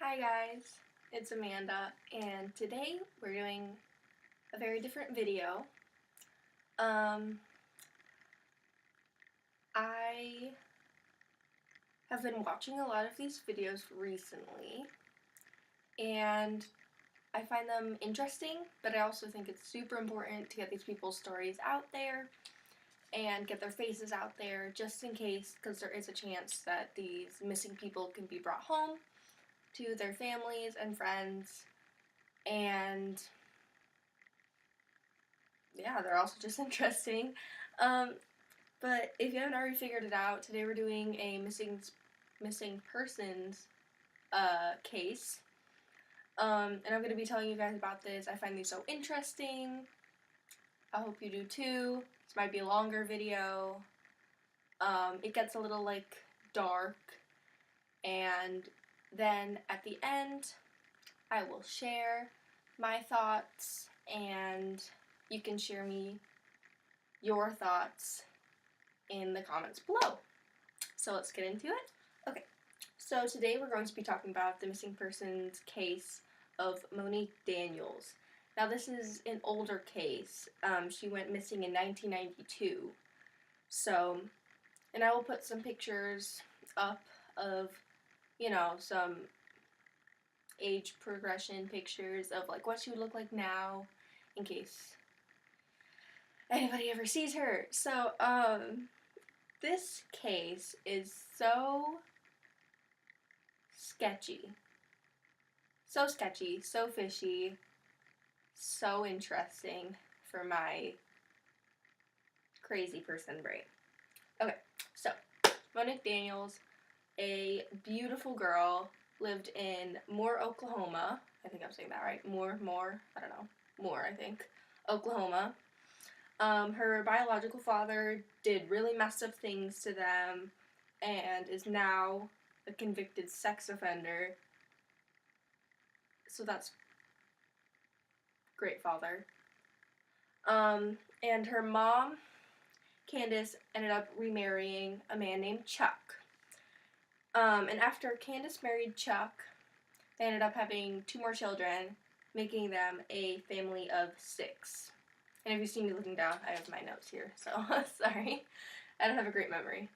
Hi guys, it's Amanda, and today we're doing a very different video. I have been watching a lot of these videos recently, and I find them interesting, but I also think it's super important to get these people's stories out there and get their faces out there just in case, because there is a chance that these missing people can be brought home to their families and friends, and yeah, they're also just interesting. But if you haven't already figured it out, today we're doing a missing persons case. And I'm going to be telling you guys about this. I find these so interesting. I hope you do too. This might be a longer video. It gets a little dark, and then at the end I will share my thoughts, and you can share me your thoughts in the comments below. So let's get into it. Okay, so today we're going to be talking about the missing persons case of Monique Daniels. Now this is an older case. She went missing in 1992. So, and I will put some pictures up of, some age progression pictures of what she would look like now, in case anybody ever sees her. So, this case is so sketchy. So sketchy, so fishy, so interesting for my crazy person brain. Okay, so Monique Daniels, a beautiful girl, lived in Moore, Oklahoma. I think I'm saying that right. Moore, I don't know. Moore, I think. Oklahoma. Her biological father did really messed up things to them and is now a convicted sex offender. So that's great father. And her mom, Candace, ended up remarrying a man named Chuck. And after Candace married Chuck, they ended up having 2 more children, making them a family of 6. And if you see me looking down, I have my notes here, so sorry. I don't have a great memory.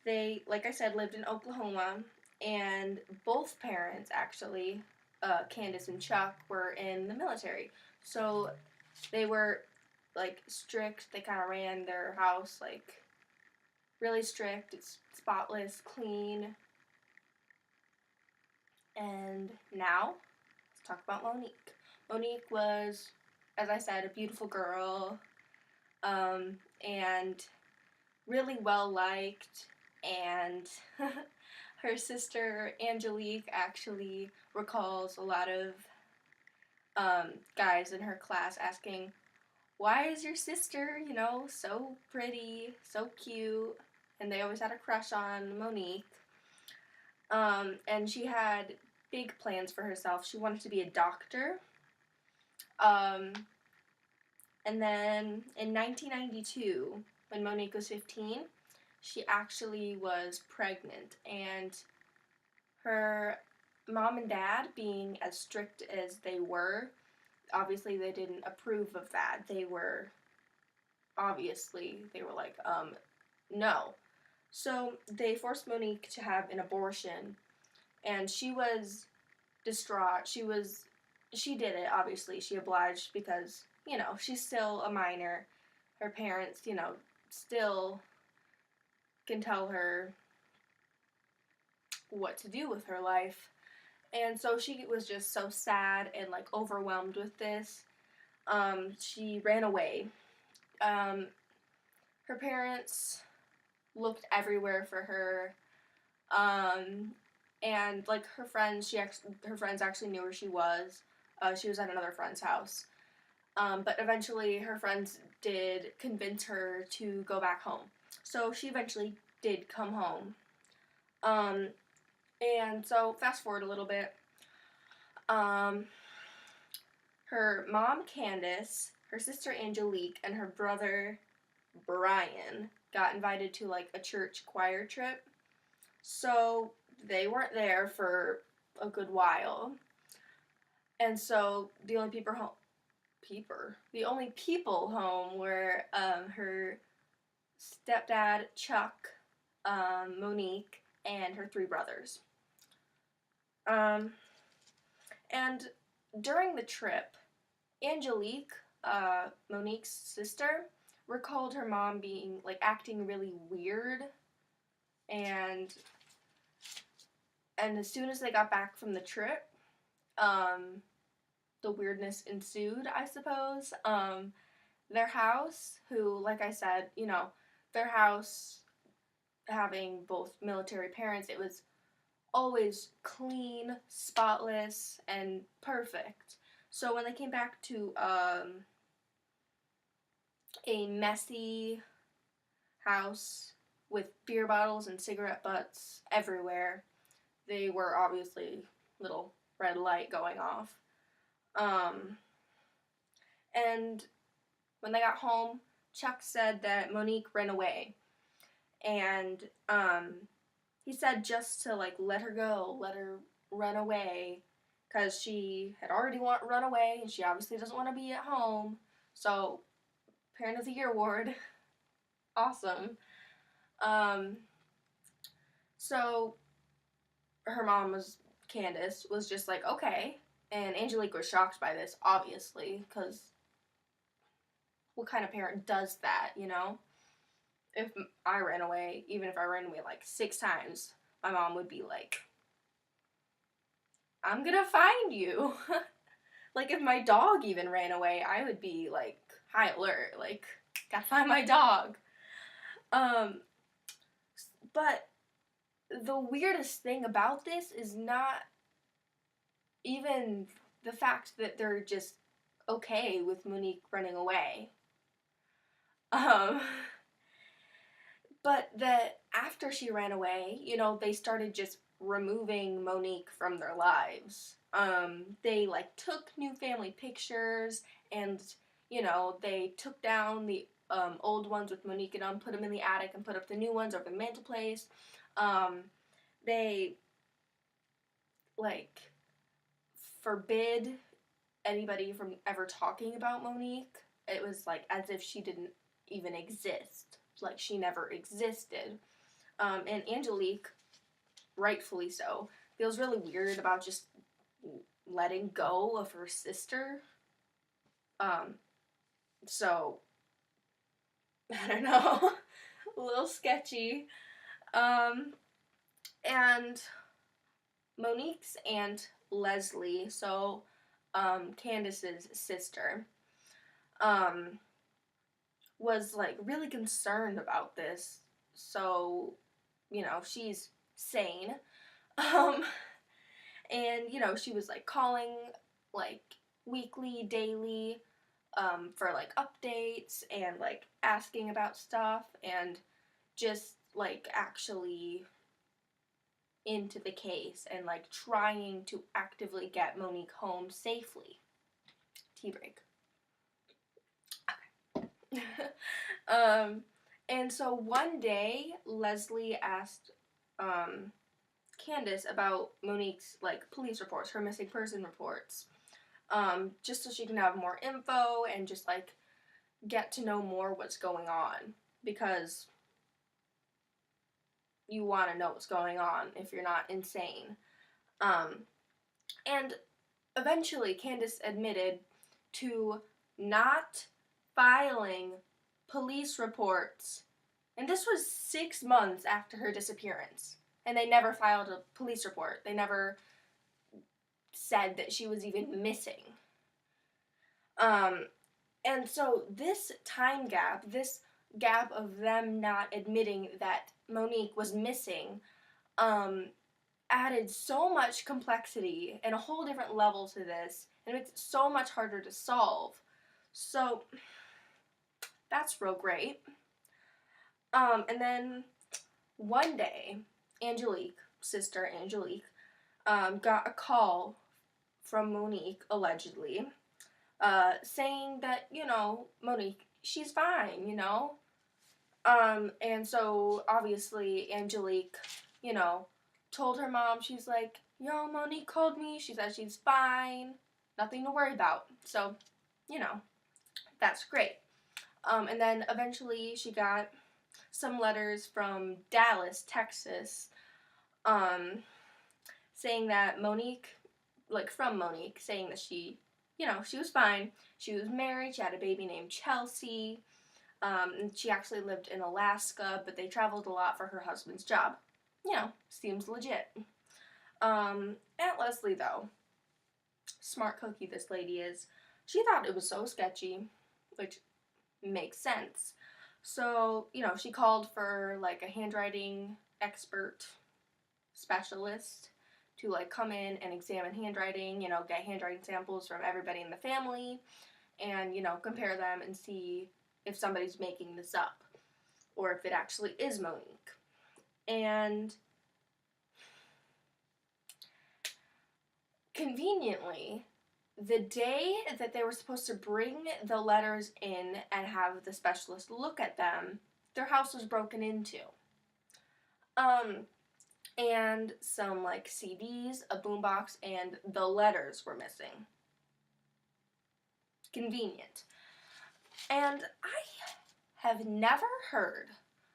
They, like I said, lived in Oklahoma, and both parents, actually, Candace and Chuck, were in the military. So they were, strict. They kind of ran their house, really strict. It's spotless, clean. And now, let's talk about Monique. Monique was, as I said, a beautiful girl, and really well liked, and her sister Angelique actually recalls a lot of guys in her class asking, why is your sister, so pretty, so cute, and they always had a crush on Monique. And she had big plans for herself. She wanted to be a doctor. And then in 1992, when Monique was 15, she actually was pregnant, and her mom and dad, being as strict as they were, obviously they didn't approve of that. They were like, no. So they forced Monique to have an abortion, and she was distraught. She did it, obviously. She obliged because, she's still a minor. Her parents, still can tell her what to do with her life. And so she was just so sad and, overwhelmed with this. She ran away. Her parents looked everywhere for her. And, her friends, her friends actually knew where she was. She was at another friend's house. But eventually her friends did convince her to go back home. So she eventually did come home. And so fast forward a little bit. Her mom, Candace, her sister, Angelique, and her brother, Brian, got invited to, a church choir trip. So they weren't there for a good while. And so the only people home were her stepdad Chuck, Monique, and her 3 brothers. And during the trip, Angelique, Monique's sister, recalled her mom being like acting really weird, and as soon as they got back from the trip, the weirdness ensued, I suppose. Their house, who, like I said, their house having both military parents, it was always clean, spotless, and perfect. So when they came back to a messy house with beer bottles and cigarette butts everywhere, they were obviously little red light going off. And when they got home, Chuck said that Monique ran away. And he said just to like let her go, let her run away, because she had already run away and she obviously doesn't want to be at home. So, Parent of the Year award. Awesome. So her mom Candace was just like, okay. And Angelique was shocked by this, obviously, because what kind of parent does that, If I ran away, even if I ran away like 6 times, my mom would be like, I'm gonna find you. Like, if my dog even ran away, I would be like, high alert, like, gotta find my dog. But the weirdest thing about this is not even the fact that they're just okay with Monique running away. But that after she ran away, they started just removing Monique from their lives. They like took new family pictures, and they took down the old ones with Monique and put them in the attic, and put up the new ones over the mantelpiece. They like forbid anybody from ever talking about Monique. It was like as if she didn't even exist, like she never existed. And Angelique, rightfully so, feels really weird about just letting go of her sister. So I don't know, a little sketchy. And Monique's aunt Leslie, so Candace's sister, was like really concerned about this. So, she's sane. And she was like calling like weekly, daily, for like updates and like asking about stuff, and just like actually into the case and like trying to actively get Monique home safely. Tea break. Okay. And so one day Leslie asked Candace about Monique's like police reports, her missing person reports, just so she can have more info and just like get to know more what's going on, because you want to know what's going on if you're not insane. And eventually Candace admitted to not filing police reports, and this was 6 months after her disappearance, and they never filed a police report. They never said that she was even missing. And so this time gap, this gap of them not admitting that Monique was missing, added so much complexity and a whole different level to this, and it makes it so much harder to solve. So that's real great. And then one day, sister Angelique, got a call from Monique, allegedly, saying that, Monique, she's fine, and so obviously Angelique, told her mom, she's like, yo, Monique called me. She said she's fine. Nothing to worry about. So, you know, that's great. And then eventually she got some letters from Dallas, Texas, saying that Monique, like from Monique, saying that she, she was fine. She was married. She had a baby named Chelsea. And she actually lived in Alaska, but they traveled a lot for her husband's job. Seems legit. Aunt Leslie, though, smart cookie this lady is, she thought it was so sketchy, which makes sense. So, she called for, like, a handwriting expert specialist to, like, come in and examine handwriting, get handwriting samples from everybody in the family, and, compare them and see if somebody's making this up, or if it actually is Monique. And conveniently, the day that they were supposed to bring the letters in and have the specialist look at them, their house was broken into. And some, like, CDs, a boombox, and the letters were missing. Convenient. And I have never heard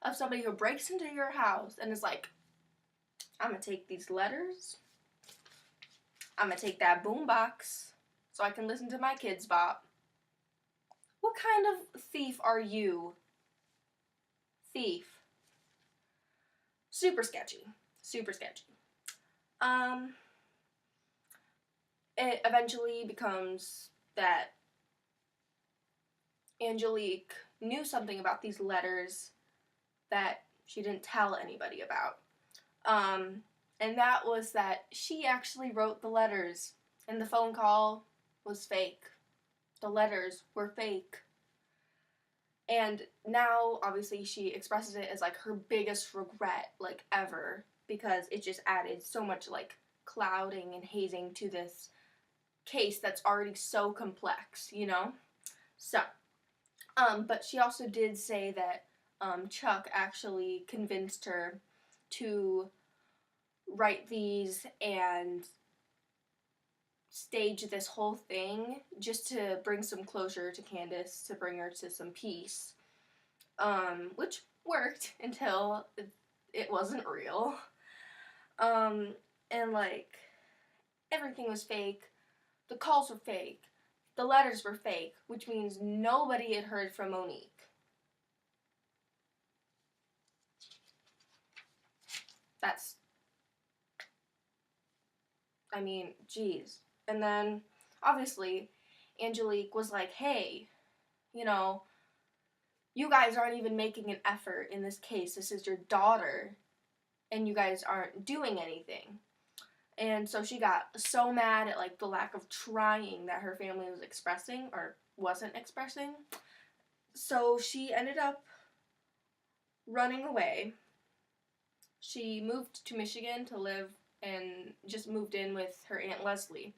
of somebody who breaks into your house and is like, I'm gonna take these letters, I'm gonna take that boombox so I can listen to my kids bop. What kind of thief are you? Thief. Super sketchy. Super sketchy. It eventually becomes that Angelique knew something about these letters that she didn't tell anybody about. And that was that she actually wrote the letters, and the phone call was fake. The letters were fake. And now, obviously, she expresses it as, like, her biggest regret, like, ever, because it just added so much, like, clouding and hazing to this case that's already so complex, So, but she also did say that Chuck actually convinced her to write these and stage this whole thing just to bring some closure to Candace, to bring her to some peace, which worked until it wasn't real. And, like, everything was fake. The calls were fake. The letters were fake, which means nobody had heard from Monique. Geez. And then, obviously, Angelique was like, hey, you guys aren't even making an effort in this case. This is your daughter, and you guys aren't doing anything. And so she got so mad at, like, the lack of trying that her family was expressing, or wasn't expressing. So she ended up running away. She moved to Michigan to live and just moved in with her Aunt Leslie.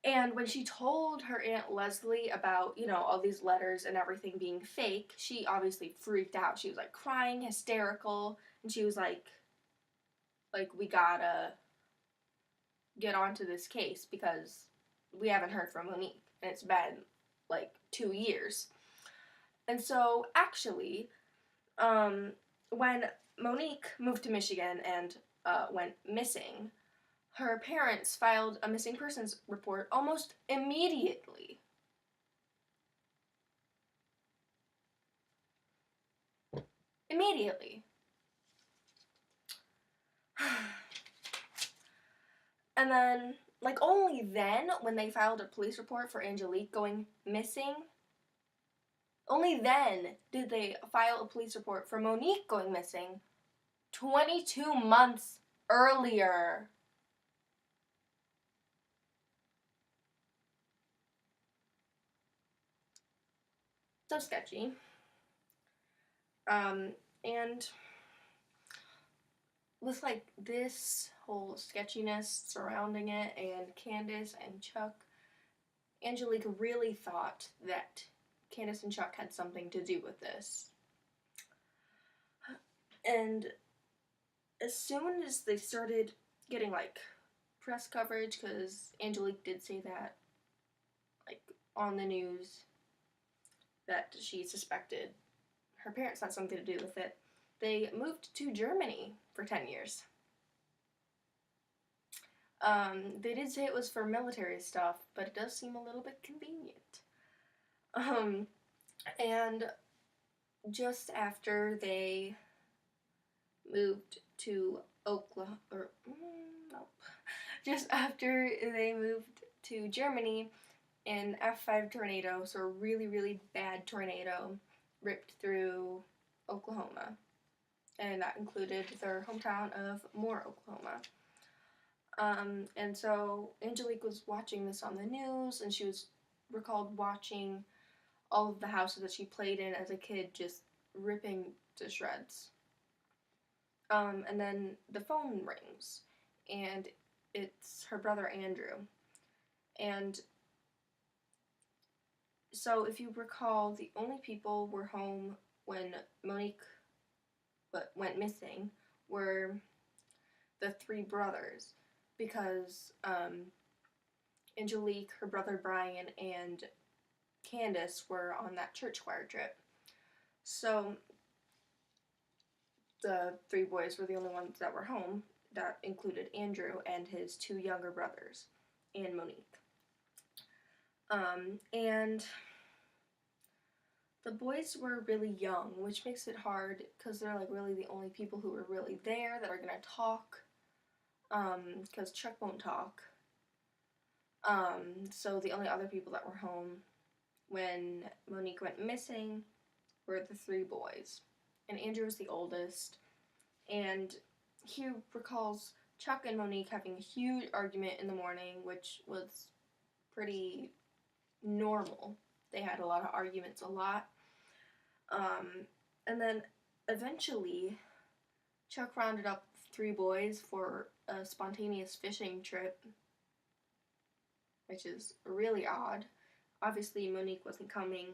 And when she told her Aunt Leslie about, all these letters and everything being fake, she obviously freaked out. She was, like, crying, hysterical, and she was like, we gotta get onto this case because we haven't heard from Monique, and it's been, like, 2 years. And so, actually, when Monique moved to Michigan and went missing, her parents filed a missing persons report almost immediately. Immediately. And then, like, only then, when they filed a police report for Angelique going missing, only then did they file a police report for Monique going missing 22 months earlier. So sketchy. And with, like, this whole sketchiness surrounding it, and Candace and Chuck, Angelique really thought that Candace and Chuck had something to do with this. And as soon as they started getting like press coverage, because Angelique did say that like on the news that she suspected her parents had something to do with it, they moved to Germany for 10 years. They did say it was for military stuff, but it does seem a little bit convenient. And just after they moved to Oklahoma, or nope, just after they moved to Germany, an F5 tornado, so a really, really bad tornado, ripped through Oklahoma. And that included their hometown of Moore, Oklahoma. And so Angelique was watching this on the news, and she was recalled watching all of the houses that she played in as a kid just ripping to shreds. And then the phone rings, and it's her brother Andrew. And so if you recall, the only people were home when Monique went missing were the three brothers, because Angelique, her brother Brian, and Candace were on that church choir trip. So the three boys were the only ones that were home. That included Andrew and his two younger brothers, and Monique. And the boys were really young, which makes it hard because they're like really the only people who are really there that are gonna talk. Because Chuck won't talk. So the only other people that were home when Monique went missing were the three boys. And Andrew was the oldest. And he recalls Chuck and Monique having a huge argument in the morning, which was pretty normal. They had a lot of arguments, a lot. And then eventually, Chuck rounded up three boys for a spontaneous fishing trip, which is really odd. Obviously, Monique wasn't coming,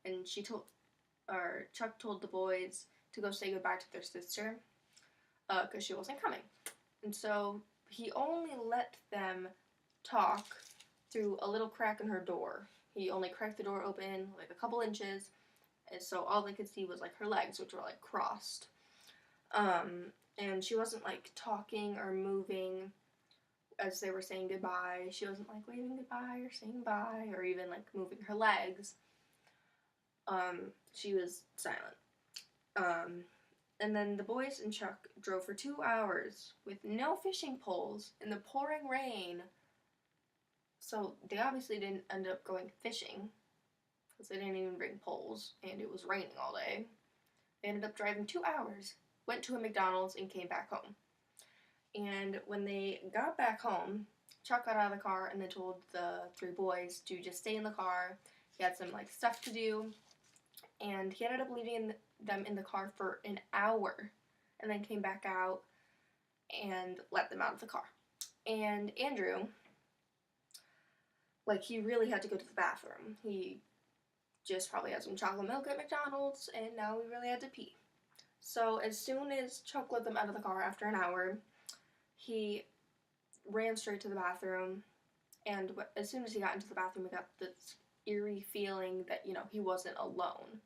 and Chuck told the boys to go say goodbye to their sister, because she wasn't coming. And so he only let them talk through a little crack in her door. He only cracked the door open like a couple inches, and so all they could see was like her legs, which were like crossed. And she wasn't like talking or moving as they were saying goodbye. She wasn't like waving goodbye or saying bye or even like moving her legs. She was silent. And then the boys and Chuck drove for 2 hours with no fishing poles in the pouring rain. So they obviously didn't end up going fishing because they didn't even bring poles and it was raining all day. They ended up driving 2 hours, went to a McDonald's, and came back home. And when they got back home, Chuck got out of the car and then told the three boys to just stay in the car. He had some like stuff to do, and he ended up leaving them in the car for an hour, and then came back out and let them out of the car. And Andrew, like, he really had to go to the bathroom. He just probably had some chocolate milk at McDonald's, and now he really had to pee. So as soon as Chuck let them out of the car after an hour, he ran straight to the bathroom, and as soon as he got into the bathroom, he got this eerie feeling that, you know, he wasn't alone.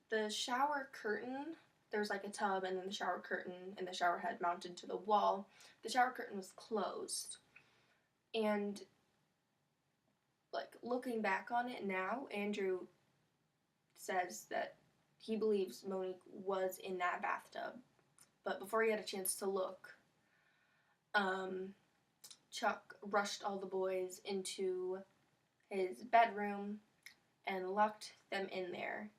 The shower curtain, there's like a tub and then the shower curtain and the shower head mounted to the wall. The shower curtain was closed. And like looking back on it now, Andrew says that he believes Monique was in that bathtub. But before he had a chance to look, Chuck rushed all the boys into his bedroom and locked them in there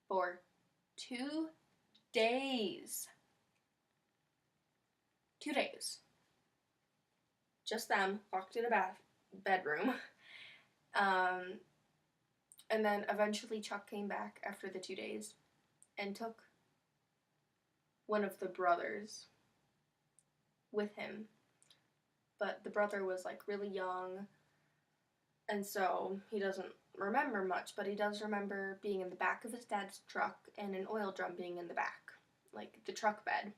for 2 days. 2 days. Just them, locked in a bedroom. And then eventually Chuck came back after the 2 days and took one of the brothers with him. But the brother was like really young, and so he doesn't remember much, but he does remember being in the back of his dad's truck and an oil drum being in the back. like the truck bed.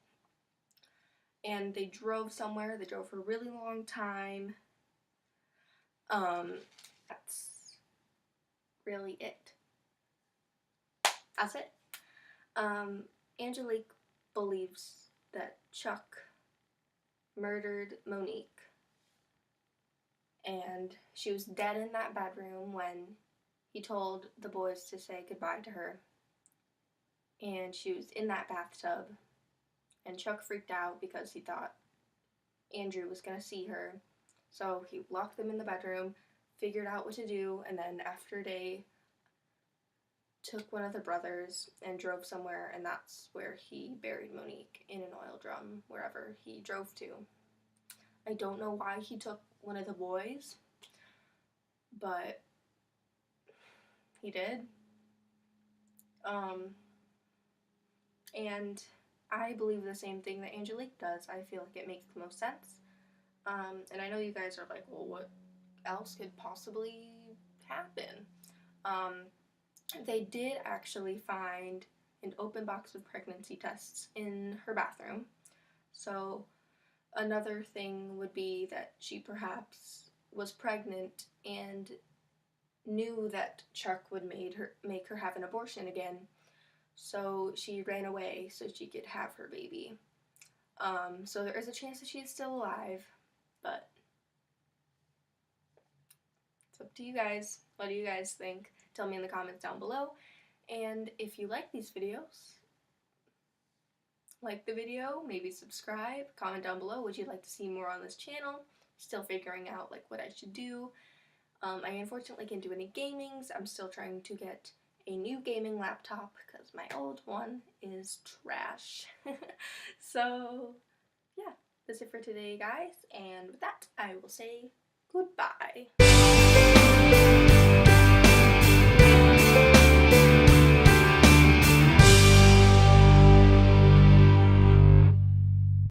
And they drove somewhere. They drove for a really long time. That's really it. That's it. Angelique believes that Chuck murdered Monique. And she was dead in that bedroom when he told the boys to say goodbye to her. And she was in that bathtub. And Chuck freaked out because he thought Andrew was going to see her. So he locked them in the bedroom, figured out what to do, and then after a day took one of the brothers and drove somewhere, and that's where he buried Monique, in an oil drum, wherever he drove to. I don't know why he took one of the boys, but he did. And I believe the same thing that Angelique does. I feel like it makes the most sense. And I know you guys are like, well, what else could possibly happen? They did actually find an open box of pregnancy tests in her bathroom. So another thing would be that she perhaps was pregnant and knew that Chuck would make her have an abortion again. So she ran away so she could have her baby. So there is a chance that she is still alive, but it's up to you guys. What do you guys think? Tell me in the comments down below. And if you like these videos, like the video, maybe subscribe, comment down below. Would you like to see more on this channel? Still figuring out like what I should do. I unfortunately can't do any gamings. I'm still trying to get a new gaming laptop because my old one is trash. So yeah, that's it for today, guys. And with that, I will say goodbye.